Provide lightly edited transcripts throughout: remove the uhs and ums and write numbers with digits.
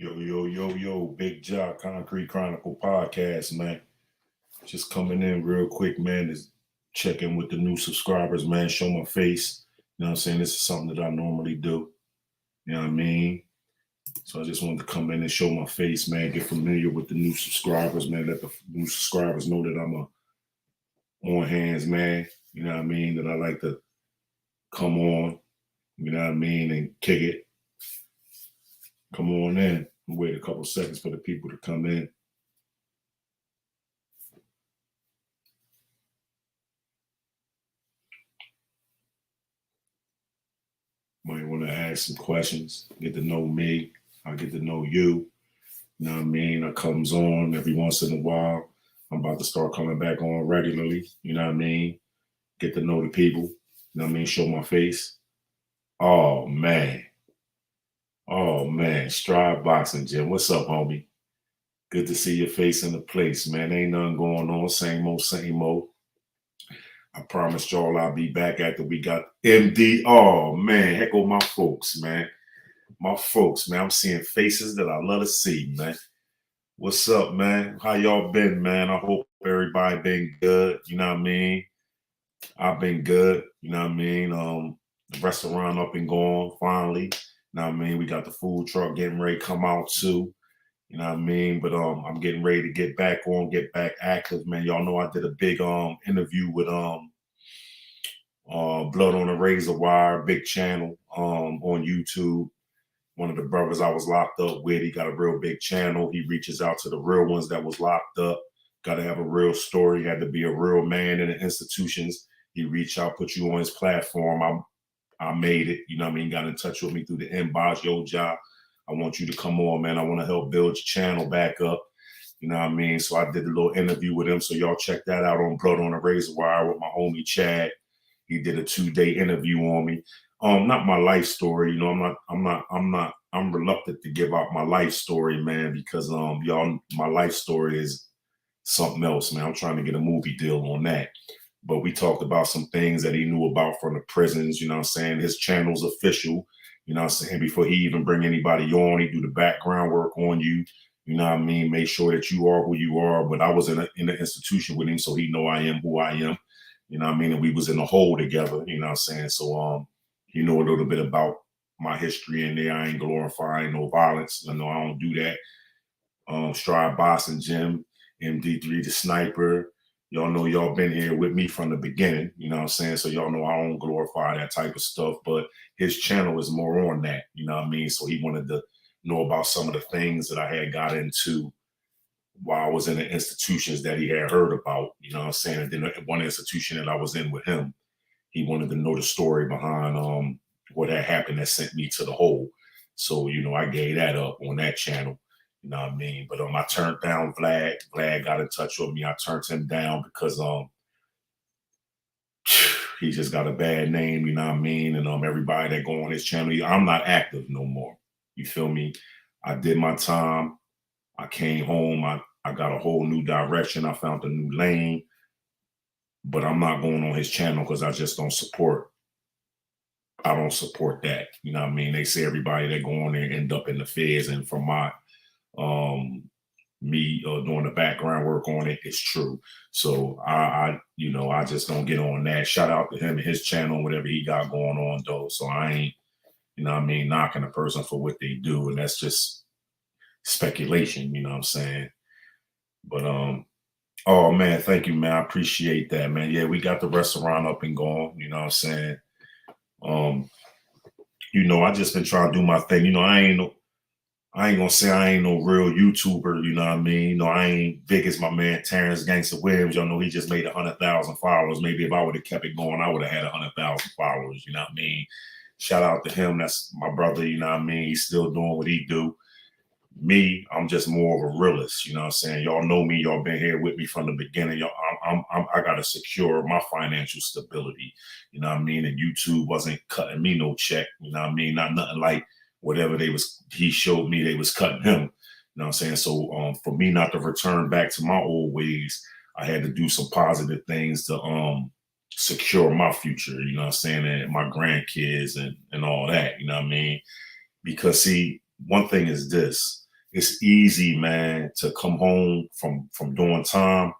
Yo, Big Jock Concrete Chronicle podcast, man. Just coming in real quick, man, to check in with the new subscribers, man, show my face. You know what I'm saying? This is something that I normally do. You know what I mean? So I just wanted to come in and show my face, man, get familiar with the new subscribers, man, let the new subscribers know that I'm a on hands, man. You know what I mean? That I like to come on, you know what I mean, and kick it. Come on in. Wait a couple seconds for the people to come in. Might want to ask some questions, get to know me. I get to know you. You know what I mean? I comes on every once in a while. I'm about to start coming back on regularly. You know what I mean? Get to know the people. You know what I mean? Show my face. Oh man. Oh man. Stride Boxing Gym. What's up, homie? Good to see your face in the place, man. Ain't nothing going on. Same old, same old. I promised y'all I'll be back after we got MD. Oh man, heck with my folks, man. My folks, man. I'm seeing faces that I love to see, man. What's up, man? How y'all been, man? I hope everybody been good. You know what I mean? I've been good. You know what I mean? The restaurant up and going finally. You know what I mean? We got the food truck getting ready to come out too. You know what I mean? But I'm getting ready to get back on, get back active, man. Y'all know I did a big interview with Blood on a Razor Wire, big channel on YouTube. One of the brothers I was locked up with, he got a real big channel. He reaches out to the real ones that was locked up. Got to have a real story. Had to be a real man in the institutions. He reached out, put you on his platform. I made it. You know what I mean? Got in touch with me through the inbox. Yo, job. I want you to come on, man. I want to help build your channel back up. You know what I mean? So I did a little interview with him. So y'all check that out on Blood on a Razor Wire with my homie Chad. He did a 2-day interview on me. Not my life story, you know. I'm reluctant to give out my life story, man, because y'all, my life story is something else, man. I'm trying to get a movie deal on that. But we talked about some things that he knew about from the prisons, you know what I'm saying? His channel's official, you know what I'm saying? Before he even bring anybody on, he do the background work on you, you know what I mean? Make sure that you are who you are. But I was in the institution with him, so he know I am who I am. You know what I mean? And we was in the hole together, you know what I'm saying? So you know a little bit about my history in there. I ain't glorifying no violence. I know I don't do that. Stride Boxing Gym, MD3 the Sniper. Y'all know y'all been here with me from the beginning, you know what I'm saying? So y'all know I don't glorify that type of stuff, but his channel is more on that, you know what I mean? So he wanted to know about some of the things that I had got into while I was in the institutions that he had heard about, you know what I'm saying? And then one institution that I was in with him, he wanted to know the story behind what had happened that sent me to the hole. So, you know, I gave that up on that channel. You know what I mean? But I turned down Vlad. Vlad got in touch with me. I turned him down because he just got a bad name, you know what I mean? And everybody that go on his channel, I'm not active no more. You feel me? I did my time. I came home. I got a whole new direction. I found a new lane. But I'm not going on his channel because I just don't support. I don't support that. You know what I mean? They say everybody that go on there end up in the feds. And from my me doing the background work on it, it's true. So I just don't get on that. Shout out to him and his channel, whatever he got going on though. So I ain't, you know what I mean, knocking a person for what they do. And that's just speculation, you know what I'm saying? But oh man, thank you, man. I appreciate that, man. Yeah, we got the restaurant up and going, you know what I'm saying? You know, I just been trying to do my thing. You know, I ain't gonna say I ain't no real YouTuber, you know what I mean? You know, I ain't big as my man Terrence Gangster Williams. Y'all know he just made 100,000 followers. Maybe if I would have kept it going, I would have had 100,000 followers, you know what I mean? Shout out to him. That's my brother, you know what I mean? He's still doing what he do. Me, I'm just more of a realist, you know what I'm saying? Y'all know me, y'all been here with me from the beginning. Y'all, I gotta secure my financial stability, you know what I mean? And YouTube wasn't cutting me no check, you know what I mean? Not nothing like whatever he showed me they was cutting him, you know what I'm saying? So for me not to return back to my old ways, I had to do some positive things to secure my future, you know what I'm saying, and my grandkids and all that, you know what I mean? Because see, one thing is this. it's easy, man, to come home from doing time.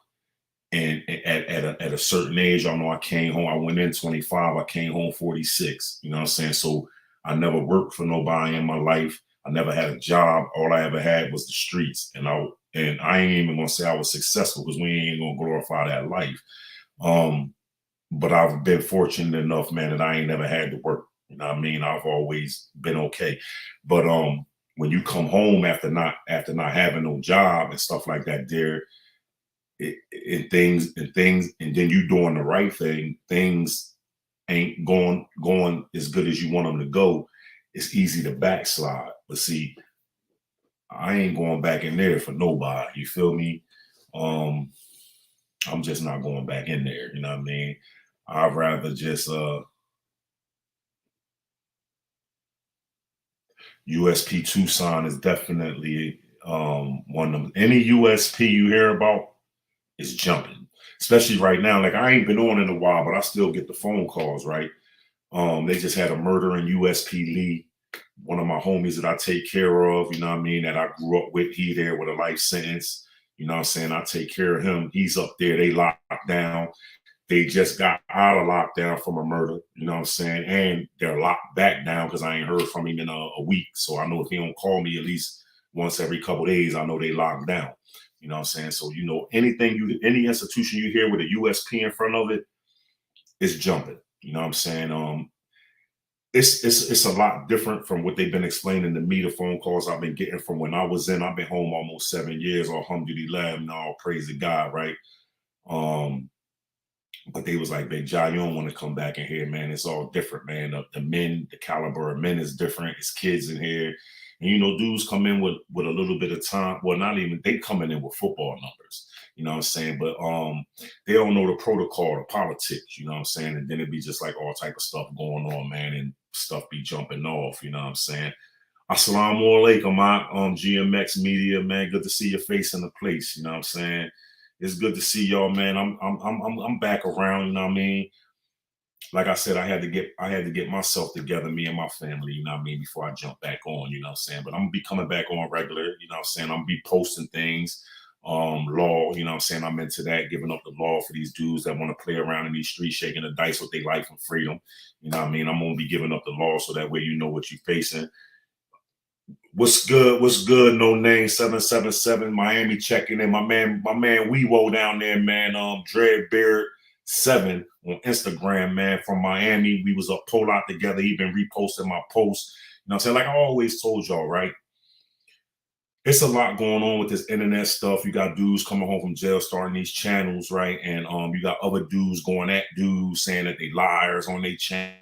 And at a certain age, I know I came home. I went in 25. I came home 46. You know what I'm saying? So I never worked for nobody in my life. I never had a job. All I ever had was the streets. And I ain't even gonna say I was successful because we ain't gonna glorify that life. Um, but I've been fortunate enough, man, that I ain't never had to work. You know what I mean? I've always been okay. But when you come home after not having no job and stuff like that, there and then you doing the right thing, things ain't going as good as you want them to go. It's easy to backslide. But see, I ain't going back in there for nobody. You feel me? Um, I'm just not going back in there. You know what I mean? I'd rather just USP Tucson is definitely one of them. Any USP you hear about is jumping, especially right now. Like I ain't been on in a while, but I still get the phone calls. Right? They just had a murder in USP Lee. One of my homies that I take care of, you know what I mean, that I grew up with. He there with a life sentence. You know what I'm saying? I take care of him. He's up there. They locked down. They just got out of lockdown from a murder, you know what I'm saying? And they're locked back down because I ain't heard from him in a week. So I know if he don't call me at least once every couple of days, I know they locked down. You know what I'm saying? So any institution you hear with a USP in front of it, it's jumping. You know what I'm saying? It's a lot different from what they've been explaining to me. The phone calls I've been getting from when I was in. I've been home almost 7 years. Alhamdulillah, and all praise to God, right? Um, but they was like, "Big Jai, you don't want to come back in here, man. It's all different, man. The men, the caliber of men is different. It's kids in here, and dudes come in with a little bit of time. Well, not even they coming in with football numbers. You know what I'm saying? But they don't know the protocol, the politics. You know what I'm saying? And then it be just like all type of stuff going on, man, and stuff be jumping off. You know what I'm saying? Assalamu alaikum, my GMX Media, man. Good to see your face in the place. You know what I'm saying? It's good to see y'all, man. I'm back around. You know what I mean? Like I said, I had to get myself together, me and my family. You know what I mean? Before I jump back on. You know what I'm saying? But I'm gonna be coming back on regular. You know what I'm saying? I'm gonna be posting things. Law. You know what I'm saying? I'm into that, giving up the law for these dudes that want to play around in these streets, shaking the dice with their life and freedom. You know what I mean? I'm gonna be giving up the law so that way you know what you're facing. What's good? What's good? No name 777 Miami checking in. My man Weewo down there, man. Dreadbeard7 on Instagram, man, from Miami. We was up pull out together. He been reposting my posts. You know what I'm saying? Like I always told y'all, right? It's a lot going on with this internet stuff. You got dudes coming home from jail starting these channels, right? And you got other dudes going at dudes saying that they liars on their channel.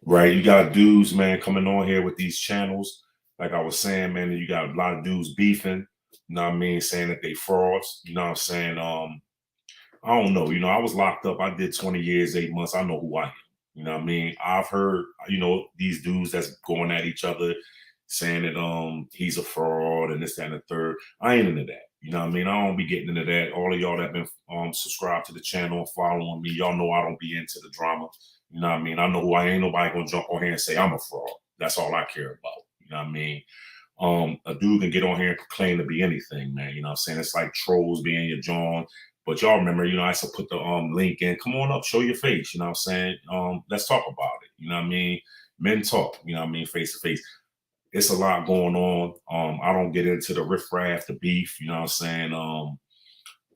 Right. You got dudes, man, coming on here with these channels. Like I was saying, man, you got a lot of dudes beefing, you know what I mean, saying that they frauds, you know what I'm saying? I don't know. I was locked up. I did 20 years, 8 months. I know who I am. You know what I mean? I've heard, these dudes that's going at each other saying that he's a fraud and this, that, and the third. I ain't into that. You know what I mean? I don't be getting into that. All of y'all that been subscribed to the channel, following me, y'all know I don't be into the drama. You know what I mean? I know who I ain't nobody gonna jump on here and say I'm a fraud. That's all I care about. You know what I mean? A dude can get on here and claim to be anything, man. You know what I'm saying? It's like trolls being your John. But y'all remember, I used to put the link in. Come on up, show your face. You know what I'm saying? Let's talk about it. You know what I mean? Men talk, you know what I mean, face to face. It's a lot going on. I don't get into the riffraff, the beef, you know what I'm saying,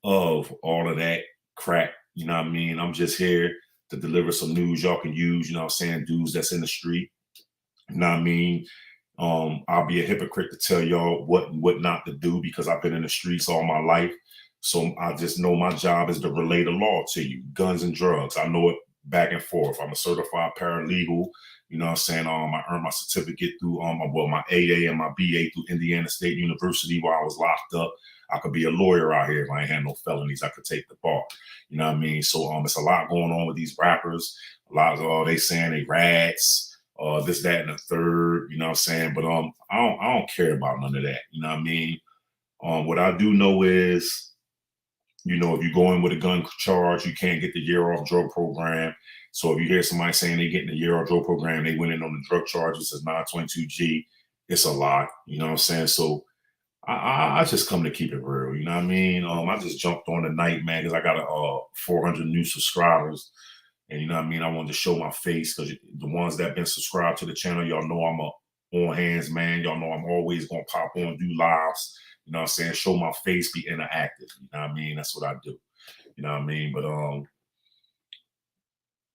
of all of that crap. You know what I mean? I'm just here to deliver some news y'all can use, you know what I'm saying, dudes that's in the street. You know what I mean? I'll be a hypocrite to tell y'all what and what not to do because I've been in the streets all my life. So I just know my job is to relay the law to you, guns and drugs. I know it back and forth. I'm a certified paralegal. You know what I'm saying? I earned my certificate through my AA and my BA through Indiana State University while I was locked up. I could be a lawyer out here if I ain't had no felonies. I could take the bar. You know what I mean? So it's a lot going on with these rappers. A lot of they saying they rats. this, that, and the third, you know what I'm saying? But I don't care about none of that. You know what I mean? What I do know is, you know, if you go in with a gun charge, you can't get the year off drug program. So if you hear somebody saying they getting the year off drug program, they went in on the drug charges as 922G, it's a lot. You know what I'm saying? So I just come to keep it real. You know what I mean? I just jumped on tonight, man, because I got 400 new subscribers. And you know what I mean? I wanted to show my face because the ones that been subscribed to the channel, y'all know I'm a on hands, man. Y'all know I'm always gonna pop on, do lives. You know what I'm saying? Show my face, be interactive. You know what I mean? That's what I do. You know what I mean? But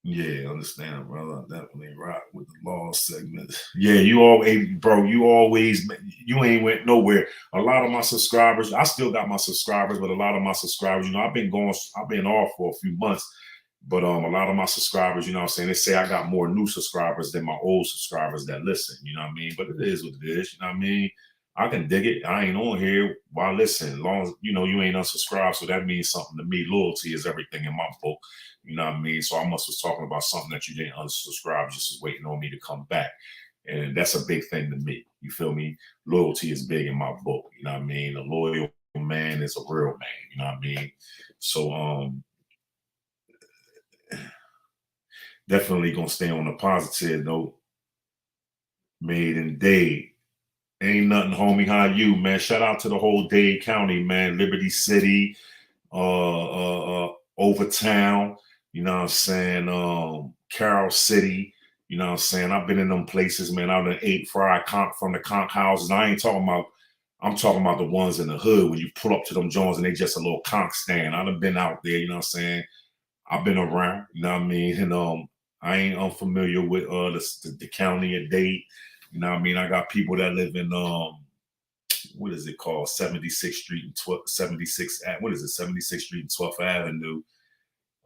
yeah, understand, brother. Definitely rock with the law segment. Yeah, you always, bro. You ain't went nowhere. A lot of my subscribers, I still got my subscribers, but a lot of my subscribers, you know, I've been off for a few months, but a lot of my subscribers, you know what I'm saying, they say I got more new subscribers than my old subscribers that listen. You know what I mean? But it is what it is. You know what I mean? I can dig it. I ain't on here. Why listen? As long as you know you ain't unsubscribed, so that means something to me. Loyalty is everything in my book. You know what I mean? So I must was talking about something that you didn't unsubscribe, just was waiting on me to come back. And that's a big thing to me. You feel me? Loyalty is big in my book. You know what I mean? A loyal man is a real man. You know what I mean? So definitely gonna stay on the positive note. Made in Dade. Ain't nothing, homie. How you, man? Shout out to the whole Dade County, man. Liberty City, Overtown, you know what I'm saying? Carroll City, you know what I'm saying? I've been in them places, man. I've been ate fried conch from the conch houses. I'm talking about the ones in the hood when you pull up to them joints and they just a little conch stand. I've been out there, you know what I'm saying? I've been around, you know what I mean? And I ain't unfamiliar with the county of Dade. You know what I mean? I got people that live in what is it called? 76th Street and 76th Street and 12th Avenue.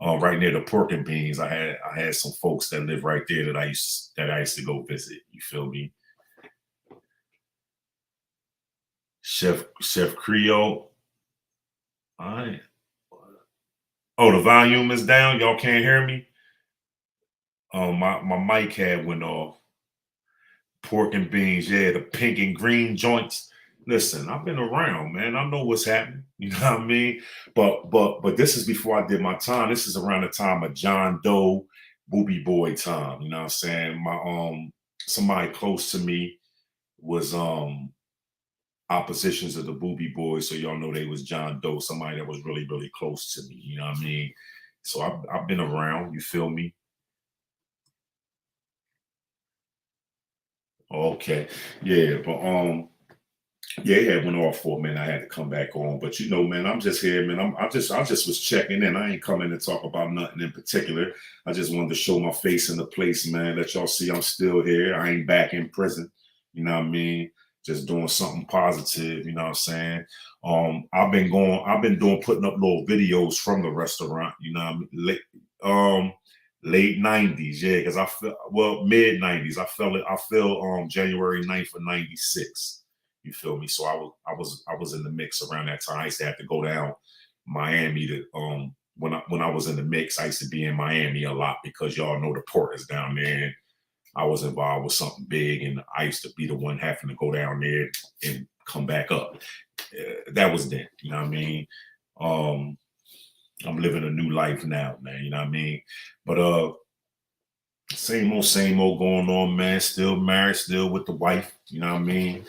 Right near the Pork and Beans. I had some folks that live right there that I used to go visit. You feel me? Chef Creole. All right. Oh, the volume is down. Y'all can't hear me. My mic had went off. Pork and Beans, yeah, the pink and green joints. Listen, I've been around, man. I know what's happening. You know what I mean? But this is before I did my time. This is around the time of John Doe, Booby Boy time. You know what I'm saying? My somebody close to me was oppositions of the Booby Boys, so y'all know they was John Doe, somebody that was really, really close to me. You know what I mean? So I've been around, you feel me? Okay. Yeah, but yeah, it went off for a minute. I had to come back on, but you know, man, I'm just here, man. I just was checking in. I ain't coming to talk about nothing in particular. I just wanted to show my face in the place, man. Let y'all see I'm still here. I ain't back in prison. You know what I mean? Just doing something positive. You know what I'm saying? I've been doing putting up little videos from the restaurant. You know what I mean? Late 90s, yeah, because I feel well, mid 90s. I feel January 9th of 96. You feel me? So I was in the mix around that time. I used to have to go down Miami to when I was in the mix, I used to be in Miami a lot because y'all know the port is down there. And I was involved with something big, and I used to be the one having to go down there and come back up. That was then, you know what I mean? I'm living a new life now, man. You know what I mean? But same old going on, man. Still married, still with the wife. You know what I mean?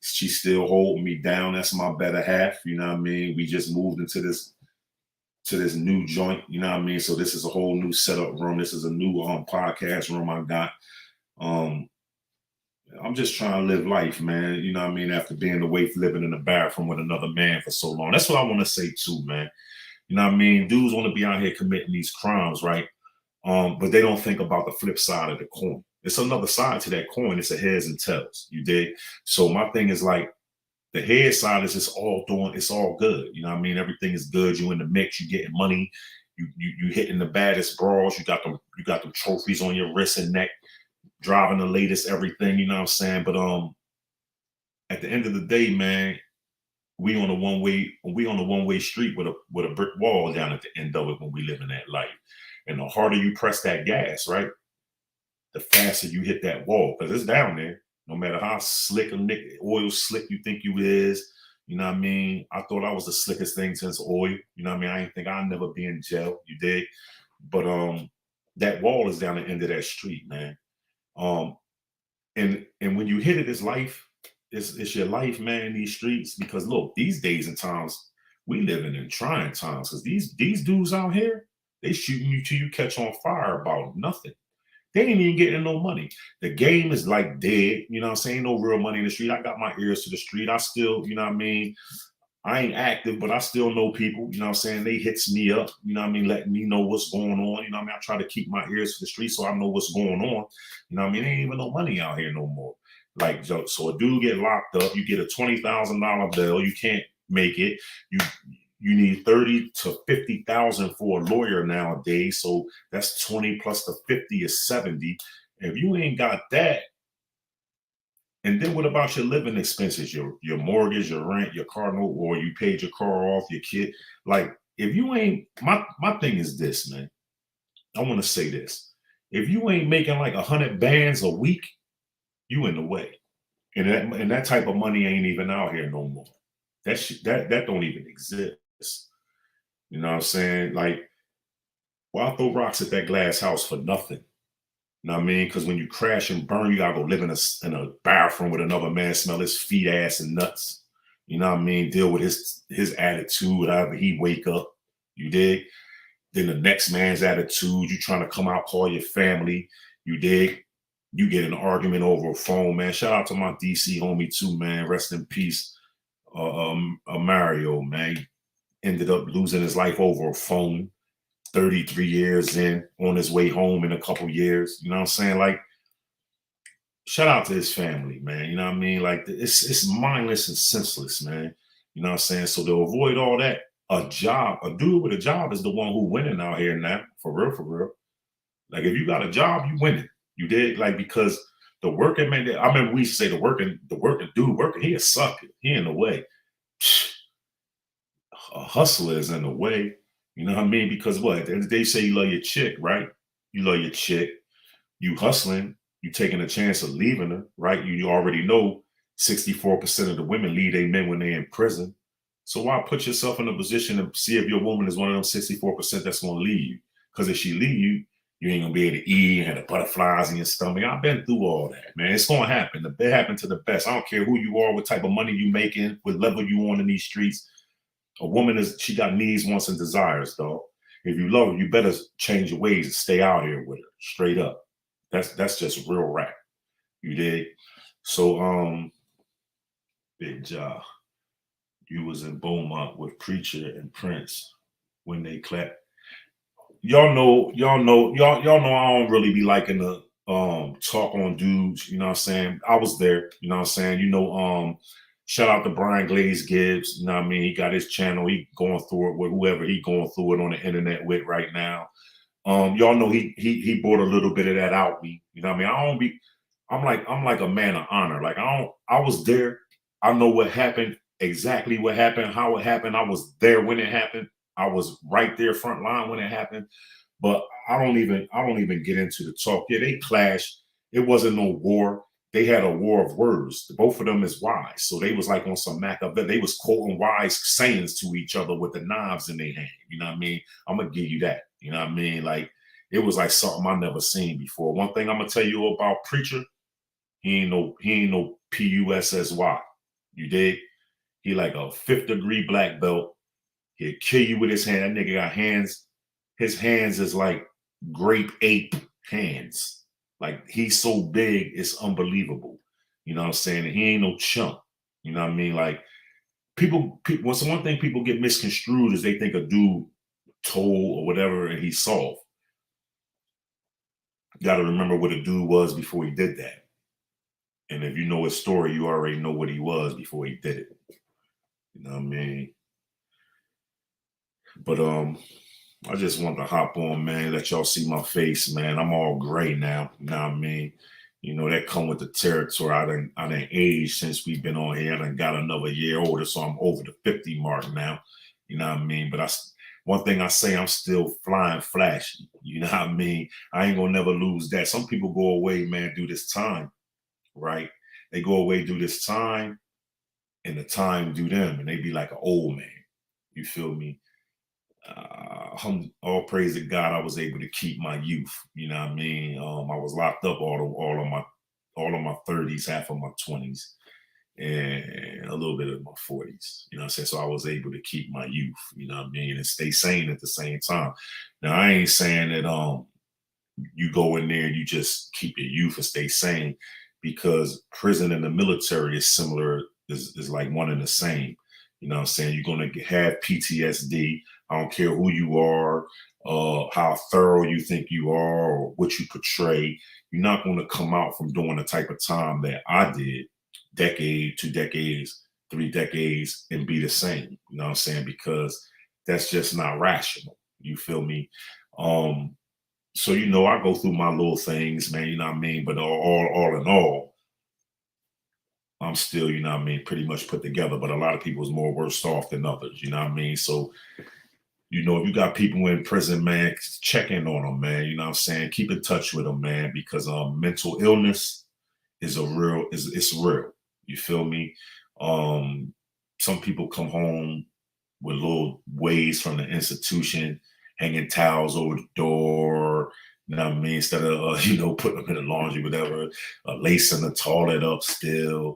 She's still holding me down. That's my better half. You know what I mean? We just moved into this new joint. You know what I mean? So this is a whole new setup room. This is a new podcast room I got. Um, I'm just trying to live life, man. You know what I mean? After being away, living in the bathroom with another man for so long. That's what I want to say too, man. You know what I mean? Dudes want to be out here committing these crimes, right? But they don't think about the flip side of the coin. It's another side to that coin. It's a heads and tails. You dig? So my thing is like the head side is just it's all good. You know what I mean? Everything is good. You in the mix, you getting money, you hitting the baddest bras, you got them trophies on your wrist and neck, driving the latest everything, you know what I'm saying? But at the end of the day, man, we on a one-way street with a brick wall down at the end of it when we live in that life. And the harder you press that gas, right? the faster you hit that wall, because it's down there. No matter how slick a oil slick you think you is, you know what I mean? I thought I was the slickest thing since oil. You know what I mean? I didn't think I'd never be in jail. You dig? But that wall is down the end of that street, man. Um, and when you hit it, it's life. It's your life, man, in these streets. Because look, these days and times, we living in trying times. Because these dudes out here, they shooting you till you catch on fire about nothing. They ain't even getting no money. The game is like dead. You know what I'm saying? No real money in the street. I got my ears to the street. I still, you know what I mean? I ain't active, but I still know people, you know what I'm saying? They hits me up, you know what I mean, letting me know what's going on. You know what I mean? I try to keep my ears to the street so I know what's going on. You know what I mean? There ain't even no money out here no more. Like, so a dude get locked up, you get a $20,000 bill, you can't make it. You need 30 to 50,000 for a lawyer nowadays. So that's 20 plus the 50 is 70. If you ain't got that, and then what about your living expenses, your mortgage, your rent, your car note, or you paid your car off, your kid? Like, if you ain't, my thing is this, man. I want to say this. If you ain't making like 100 bands a week, you in the way. And that type of money ain't even out here no more. That don't even exist. You know what I'm saying? Like, why throw rocks at that glass house for nothing? You know what I mean? Because when you crash and burn, you gotta go live in a bathroom with another man, smell his feet, ass, and nuts. You know what I mean? Deal with his attitude, however he wake up. You dig? Then the next man's attitude, you trying to come out, call your family. You dig? You get an argument over a phone, man. Shout out to my DC homie too, man. Rest in peace, Mario, man. Ended up losing his life over a phone. 33 years in, on his way home in a couple years. You know what I'm saying? Like, shout out to his family, man. You know what I mean? Like, it's mindless and senseless, man. You know what I'm saying? So to avoid all that, a dude with a job is the one who winning out here now, for real, for real. Like, if you got a job, you winning. You did, like, because the working man, I remember we used to say the working dude working, he a sucker. He in the way. A hustler is in the way. You know what I mean? Because what? They say you love your chick, right? You love your chick. You hustling. You taking a chance of leaving her, right? You already know 64% of the women leave their men when they're in prison. So why put yourself in a position to see if your woman is one of them 64% that's going to leave you? Because if she leave you, you ain't going to be able to eat and have the butterflies in your stomach. I've been through all that, man. It's going to happen. It happened to the best. I don't care who you are, what type of money you making, what level you on in these streets. A woman she got needs, wants, and desires, dog. If you love her, you better change your ways and stay out here with her, straight up. That's just real rap. You dig? So, Big Ja, you was in Beaumont with Preacher and Prince when they clapped. Y'all know I don't really be liking the talk on dudes, you know what I'm saying? I was there, you know what I'm saying? Shout out to Brian Glaze Gibbs. You know what I mean? He got his channel. He going through it with whoever he going through it on the internet with right now. Y'all know he brought a little bit of that out me. You know what I mean? I'm like a man of honor. Like I was there. I know what happened, exactly what happened, how it happened. I was there when it happened. I was right there front line when it happened. But I don't even get into the talk. Yeah, they clashed. It wasn't no war. They had a war of words. Both of them is wise. So they was like on some Machiavelli. They was quoting wise sayings to each other with the knives in their hand. You know what I mean? I'm gonna give you that. You know what I mean? Like, it was like something I never seen before. One thing I'm gonna tell you about Preacher, he ain't no PUSSY. You dig? He like a 5th degree black belt. He'll kill you with his hand. That nigga got hands. His hands is like grape ape hands. Like, he's so big, it's unbelievable. You know what I'm saying? And he ain't no chump. You know what I mean? Like, people what's the one thing people get misconstrued is they think a dude told or whatever and he's soft. You got to remember what a dude was before he did that. And if you know his story, you already know what he was before he did it. You know what I mean? But I just want to hop on, man, let y'all see my face, man. I'm all gray now. You know what I mean? You know, that come with the territory. I done aged since we've been on here. I done got another year older, so I'm over the 50 mark now. You know what I mean? But one thing I say, I'm still flying flashy. You know what I mean? I ain't gonna never lose that. Some people go away, man, do this time, right? They go away, do this time, and the time do them, and they be like an old man. You feel me? All praise to God, I was able to keep my youth. You know what I mean? I was locked up all of my 30s, half of my 20s, and a little bit of my 40s. You know what I'm saying? So I was able to keep my youth, you know what I mean, and stay sane at the same time. Now I ain't saying that you go in there and you just keep your youth and stay sane, because prison and the military is similar, is like one and the same. You know what I'm saying? You're gonna have PTSD. I don't care who you are, how thorough you think you are, or what you portray. You're not gonna come out from doing the type of time that I did, decade, 2 decades, 3 decades, and be the same. You know what I'm saying? Because that's just not rational. You feel me? So I go through my little things, man. You know what I mean? But all in all, I'm still, you know what I mean, pretty much put together. But a lot of people is more worse off than others. You know what I mean? So if you got people in prison, man, check in on them, man. You know what I'm saying? Keep in touch with them, man, because mental illness is it's real. You feel me? Some people come home with little ways from the institution, hanging towels over the door. You know what I mean? Instead of putting them in the laundry, whatever, lacing the toilet up still.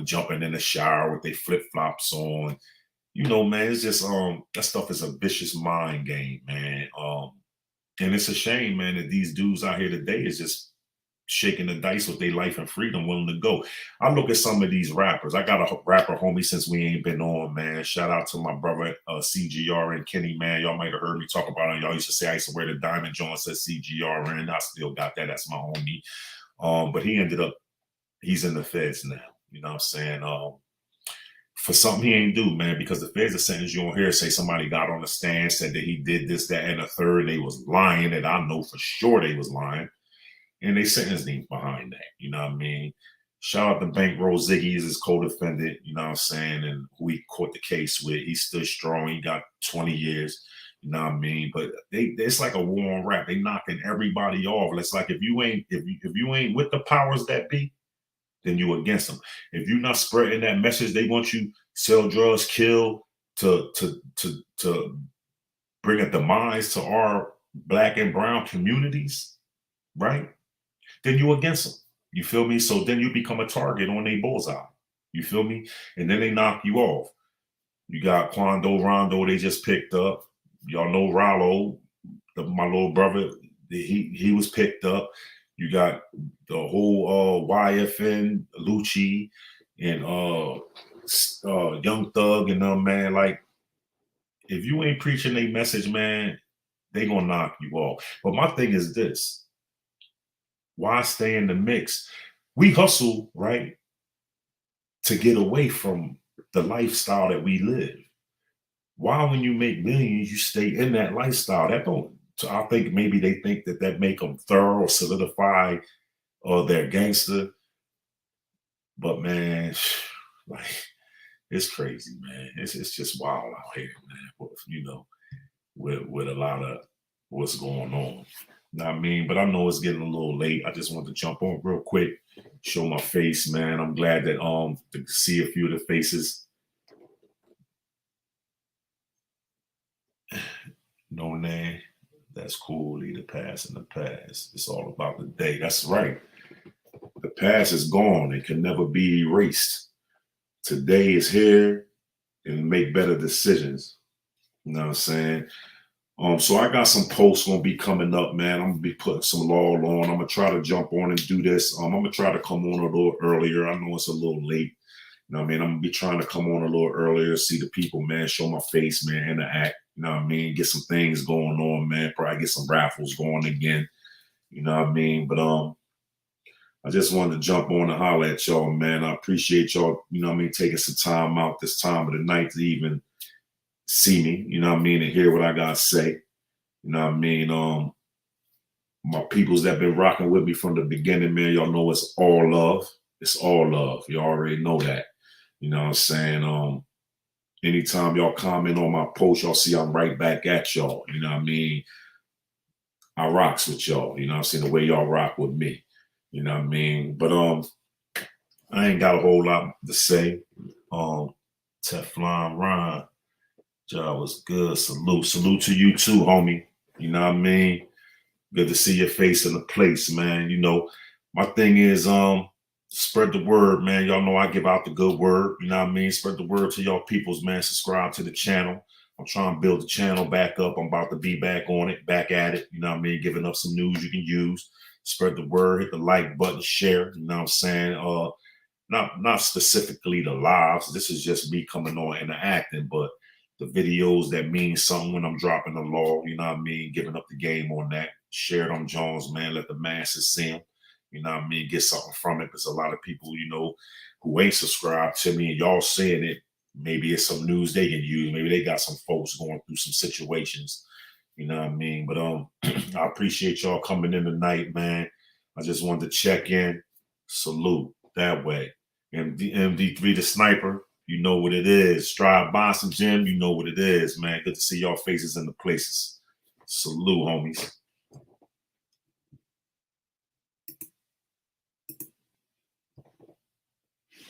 Jumping in the shower with their flip flops on. Man, it's just that stuff is a vicious mind game, man. And it's a shame, man, that these dudes out here today is just shaking the dice with their life and freedom, willing to go. I look at some of these rappers. I got a rapper homie since we ain't been on, man. Shout out to my brother CGR and Kenny, man. Y'all might have heard me talk about it. Y'all used to say I used to wear the diamond joint, said CGR, and I still got that. That's my homie. But he's in the feds now. You know what I'm saying? For something he ain't do, man, because the feds are sentence you on here say somebody got on the stand, said that he did this, that, and the third. They was lying, and I know for sure they was lying. And they sentenced him behind that. You know what I mean? Shout out to Bankroll Ziggy is his co-defendant, you know what I'm saying, and who he caught the case with. He stood strong. He got 20 years, you know what I mean? But it's like a war on rap. They knocking everybody off. It's like if you ain't with the powers that be, then you against them. If you're not spreading that message, they want you sell drugs, kill, to bring a demise to our Black and brown communities, right? Then you against them. You feel me? So then you become a target on their bullseye. You feel me? And then they knock you off. You got Quando Rondo, they just picked up. Y'all know Rollo, my little brother, he was picked up. You got the whole YFN, Lucci, and Young Thug and them, man. Like, if you ain't preaching a message, man, they gonna knock you off. But my thing is this. Why stay in the mix? We hustle, right, to get away from the lifestyle that we live. Why, when you make millions, you stay in that lifestyle? That don't. So I think maybe they think that make them thorough or solidify their gangster. But man, like, it's crazy, man. It's just wild out here, man. With a lot of what's going on. You know what I mean? But I know it's getting a little late. I just want to jump on real quick, show my face, man. I'm glad that to see a few of the faces. No name. That's cool. Leave the past in the past. It's all about the day. That's right. The past is gone. It can never be erased. Today is here, and make better decisions. You know what I'm saying? So I got some posts gonna be coming up, man. I'm gonna be putting some law on. I'm gonna try to jump on and do this. I'm gonna try to come on a little earlier. I know it's a little late. You know what I mean? I'm gonna be trying to come on a little earlier, see the people, man, show my face, man, interact. You know what I mean? Get some things going on, man. Probably get some raffles going again. You know what I mean? But I just wanted to jump on and holler at y'all, man. I appreciate y'all, you know what I mean, taking some time out this time of the night to even see me, you know what I mean, and hear what I gotta say. You know what I mean? My peoples that been rocking with me from the beginning, man, y'all know it's all love. It's all love. You already know that. You know what I'm saying? Anytime y'all comment on my post, y'all see I'm right back at y'all. You know what I mean? I rocks with y'all. You know what I'm saying? The way y'all rock with me. You know what I mean? But I ain't got a whole lot to say. Teflon Ron, y'all was good. Salute to you too, homie. You know what I mean? Good to see your face in the place, man. You know, my thing is spread the word, man. Y'all know I give out the good word. You know what I mean? Spread the word to y'all peoples, man. Subscribe to the channel. I'm trying to build the channel back up. I'm about to be back on it, back at it. You know what I mean? Giving up some news you can use. Spread the word, hit the like button, share. You know what I'm saying? Not specifically the lives. This is just me coming on interacting, but the videos that mean something when I'm dropping the law, you know what I mean? Giving up the game on that. Share it on Jones, man. Let the masses see them. You know what I mean? Get something from it. Because a lot of people, you know, who ain't subscribed to me and y'all seeing it, maybe it's some news they can use. Maybe they got some folks going through some situations. You know what I mean? But I appreciate y'all coming in tonight, man. I just wanted to check in. Salute that way. MD3 the sniper, you know what it is. Strive Boss and Jim, you know what it is, man. Good to see y'all faces in the places. Salute, homies.